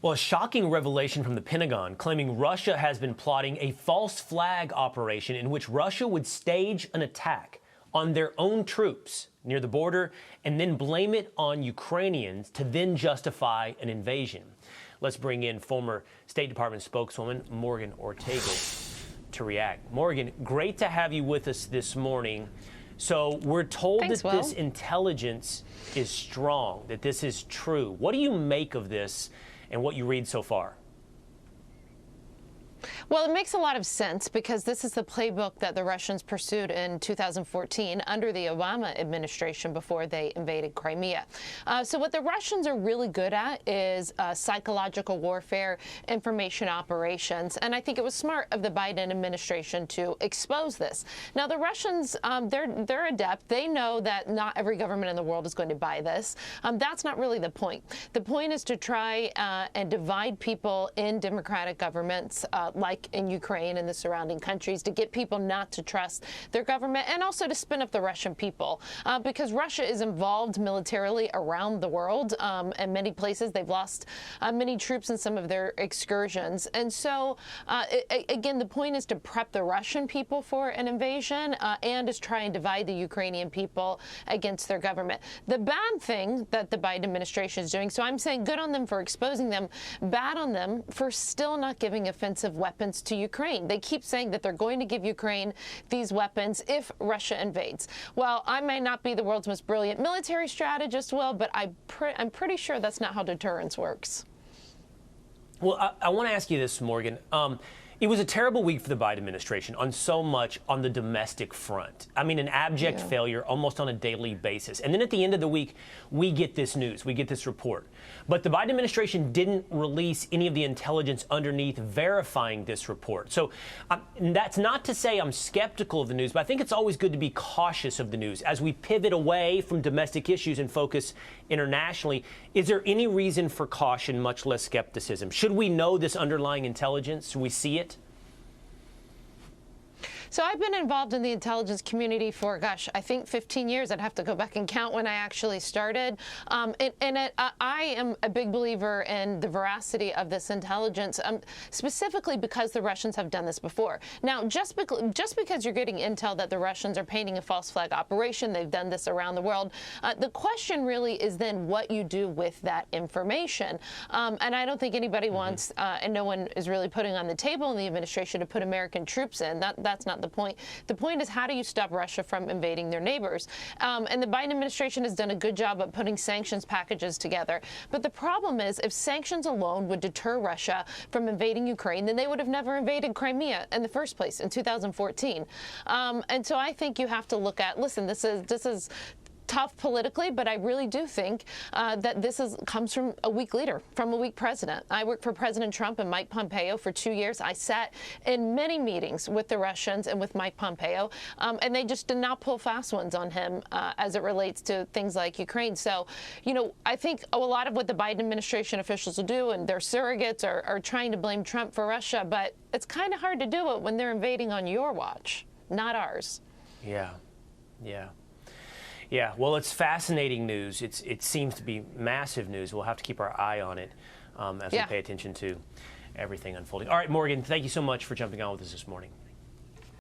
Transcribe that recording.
Well, a shocking revelation from the Pentagon claiming Russia has been plotting a false flag operation in which Russia would stage an attack on their own troops near the border and then blame it on Ukrainians to then justify an invasion. Let's bring in former State Department spokeswoman Morgan Ortagus to react. Morgan, great to have you with us this morning. So we're told that this intelligence is strong, that this is true. What do you make of this and what you read so far? Well, it makes a lot of sense because this is the playbook that the Russians pursued in 2014 under the Obama administration before they invaded Crimea. So what the Russians are really good at is psychological warfare, information operations, and I think it was smart of the Biden administration to expose this. Now, the Russians, they're adept. They know that not every government in the world is going to buy this. That's not really the point. The point is to try and divide people in democratic governments like in Ukraine and the surrounding countries, to get people not to trust their government, and also to spin up the Russian people, because Russia is involved militarily around the world. In many places, they've lost many troops in some of their excursions. And so, again, the point is to prep the Russian people for an invasion and is try and divide the Ukrainian people against their government. The bad thing that the Biden administration is doing, so I'm saying good on them for exposing them, bad on them for still not giving offensive weapons to Ukraine. They keep saying that they're going to give Ukraine these weapons if Russia invades. Well, I may not be the world's most brilliant military strategist, Will, but I'm pretty sure that's not how deterrence works. Well, I want to ask you this, Morgan. It was a terrible week for the Biden administration on so much on the domestic front. I mean, an abject failure almost on a daily basis. And then at the end of the week, we get this news, we get this report. But the Biden administration didn't release any of the intelligence underneath verifying this report. So that's not to say I'm skeptical of the news, but I think it's always good to be cautious of the news as we pivot away from domestic issues and focus internationally. Is there any reason for caution, much less skepticism? Should we know this underlying intelligence? Should we see it? So I've been involved in the intelligence community for, gosh, I think 15 years. I'd have to go back and count when I actually started. I am a big believer in the veracity of this intelligence, specifically because the Russians have done this before. Now, just because you're getting intel that the Russians are painting a false flag operation, they've done this around the world, the question really is then what you do with that information. And I don't think anybody wants, and no one is really putting on the table in the administration to put American troops in. That's not the point. The point is, how do you stop Russia from invading their neighbors? And the Biden administration has done a good job of putting sanctions packages together. But the problem is, if sanctions alone would deter Russia from invading Ukraine, then they would have never invaded Crimea in the first place in 2014. And so I think you have to look at, listen, this is tough politically, but I really do think that this comes from a weak leader, from a weak president. I worked for President Trump and Mike Pompeo for 2 years. I sat in many meetings with the Russians and with Mike Pompeo, and they just did not pull fast ones on him as it relates to things like Ukraine. So, you know, I think a lot of what the Biden administration officials will do, and their surrogates are trying to blame Trump for Russia, but it's kind of hard to do it when they're invading on your watch, not ours. Yeah. Yeah, well, it's fascinating news. It seems to be massive news. We'll have to keep our eye on it as we pay attention to everything unfolding. All right, Morgan, thank you so much for jumping on with us this morning.